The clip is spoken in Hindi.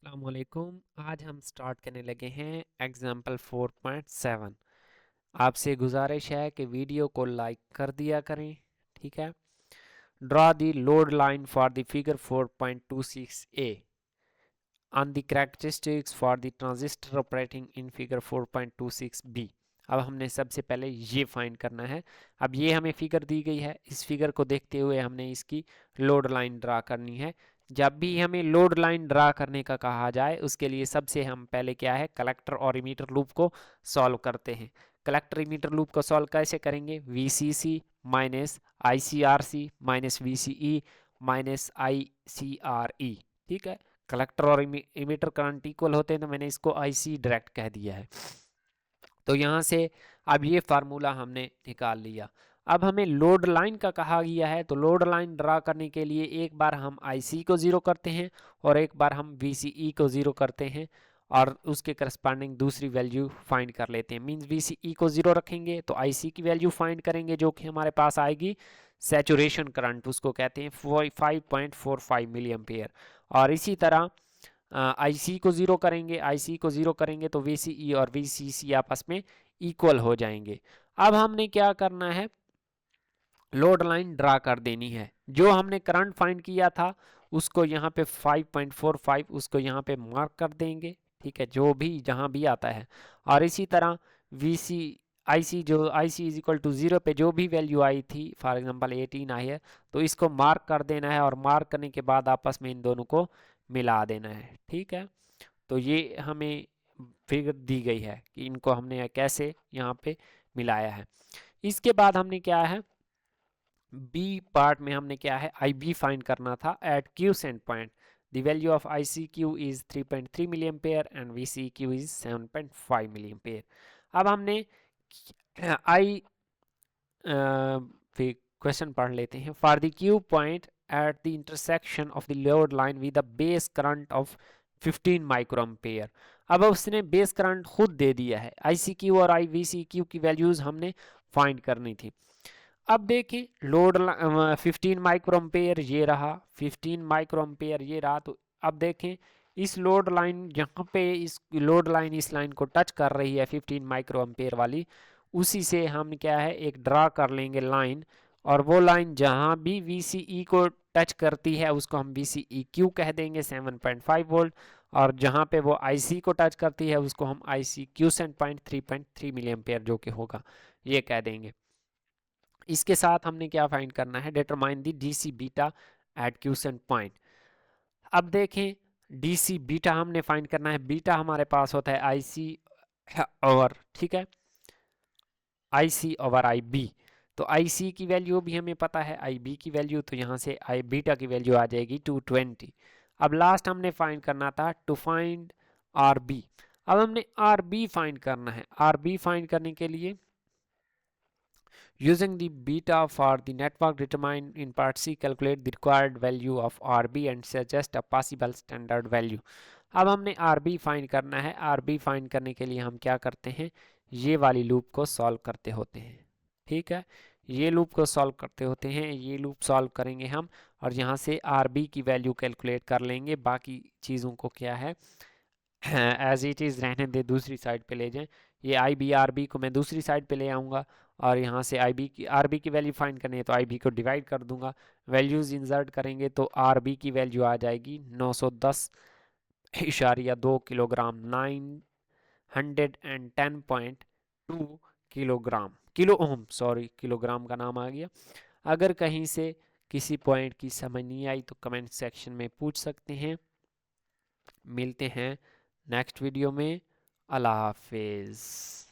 अस्सलामुअलैकुम। आज हम स्टार्ट करने लगे हैं एग्जाम्पल 4.7। आपसे गुजारिश है कि वीडियो को लाइक कर दिया करें। ठीक है। Draw the load line for the figure 4.26a on the characteristics for the transistor operating in figure 4.26b। अब हमने सबसे पहले ये फाइंड करना है। अब ये हमें फिगर दी गई है, इस फिगर को देखते हुए हमने इसकी लोड लाइन ड्रा करनी है। जब भी हमें लोड लाइन ड्रा करने का कहा जाए उसके लिए सबसे हम पहले क्या है, कलेक्टर और इमीटर लूप को सॉल्व करते हैं। कलेक्टर इमीटर लूप को सॉल्व कैसे करेंगे? VCC minus ICRC minus VCE minus ICRE। ठीक है। कलेक्टर और इमीटर करंट इक्वल होते हैं तो मैंने इसको IC डायरेक्ट कह दिया है। तो यहाँ से अब ये फार्मूला हमने निकाल लिया। अब हमें लोड लाइन का कहा गया है, तो लोड लाइन ड्रा करने के लिए एक बार हम IC को ज़ीरो करते हैं और एक बार हम VCE को ज़ीरो करते हैं और उसके करस्पॉन्डिंग दूसरी वैल्यू फाइंड कर लेते हैं। मींस VCE को ज़ीरो रखेंगे तो IC की वैल्यू फाइंड करेंगे जो कि हमारे पास आएगी सैचुरेशन करंट, उसको कहते हैं 5.45 मिली एम्पेयर। और इसी तरह IC को ज़ीरो करेंगे, IC को ज़ीरो करेंगे तो VCE और VCC आपस में इक्वल हो जाएंगे। अब हमने क्या करना है, लोड लाइन ड्रा कर देनी है। जो हमने करंट फाइंड किया था उसको यहाँ पे 5.45 उसको यहाँ पे मार्क कर देंगे। ठीक है, जो भी जहाँ भी आता है। और इसी तरह VC IC जो IC इज इक्वल टू 0 पे जो भी वैल्यू आई थी, फॉर एग्जांपल 18 आई है, तो इसको मार्क कर देना है और मार्क करने के बाद आपस में इन दोनों को मिला देना है। ठीक है। तो ये हमें फिगर दी गई है कि इनको हमने कैसे यहाँ पे मिलाया है। इसके बाद हमने क्या है, बी पार्ट में हमने क्या है, IB फाइंड करना था at Q send point. The value of ICQ is 3.3 milliampere and VCQ is 7.5 milliampere. अब हमने आई फिर क्वेश्चन पढ़ लेते हैं। For the Q point at the intersection of the load line with the base current of 15 microampere. अब उसने बेस करंट खुद दे दिया है, ICQ और VCQ की वैल्यूज हमने फाइंड करनी थी। अब देखें लोड 15 माइक्रो एम्पेयर ये रहा, 15 माइक्रो एम्पेयर ये रहा। तो अब देखें इस लोड लाइन जहाँ पे इस लोड लाइन इस लाइन को टच कर रही है 15 माइक्रो एम्पेयर वाली, उसी से हम क्या है एक ड्रा कर लेंगे लाइन। और वो लाइन जहाँ भी VCE को टच करती है उसको हम VCEQ कह देंगे 7.5 वोल्ट। और जहाँ पे वो IC को टच करती है उसको हम ICQ cent point 3.3 milliampere जो कि होगा ये कह देंगे। इसके साथ हमने क्या फाइंड करना है, determine the DC beta at quiescent point. अब देखें DC बीटा हमने फाइंड करना है। बीटा हमारे पास होता है IC ओवर, ठीक है, IC ओवर IB। तो IC की वैल्यू भी हमें पता है, IB की वैल्यू, तो यहाँ से आई बीटा की वैल्यू आ जाएगी 220। अब लास्ट हमने फाइंड करना था टू फाइंड RB। अब हमने RB फाइंड करना है। RB फाइंड करने के लिए using the beta for the network determined in part C, calculate the required value of RB and suggest a possible standard value। अब हमने RB फाइंड करना है। RB फाइंड करने के लिए हम क्या करते हैं, ये वाली लूप को सॉल्व करते होते हैं। ठीक है, ये लूप को सॉल्व करते होते हैं, ये लूप सॉल्व करेंगे हम और यहाँ से RB की वैल्यू कैलकुलेट कर लेंगे। बाकी चीज़ों को क्या है एज इट इज़ रहने दे, दूसरी साइड पे ले जाएं। ये IB RB को मैं दूसरी साइड पे ले आऊँगा और यहाँ से RB की वैल्यू फाइंड करनी है तो IB को डिवाइड कर दूंगा। वैल्यूज़ इंसर्ट करेंगे तो RB की वैल्यू आ जाएगी 910.2 kilogram, 910.2 kilogram, kilo ohm, sorry kilogram का नाम आ गया। अगर कहीं से किसी पॉइंट की समझ नहीं आई तो कमेंट सेक्शन में पूछ सकते हैं। मिलते हैं नेक्स्ट वीडियो में। अल्लाह हाफिज़।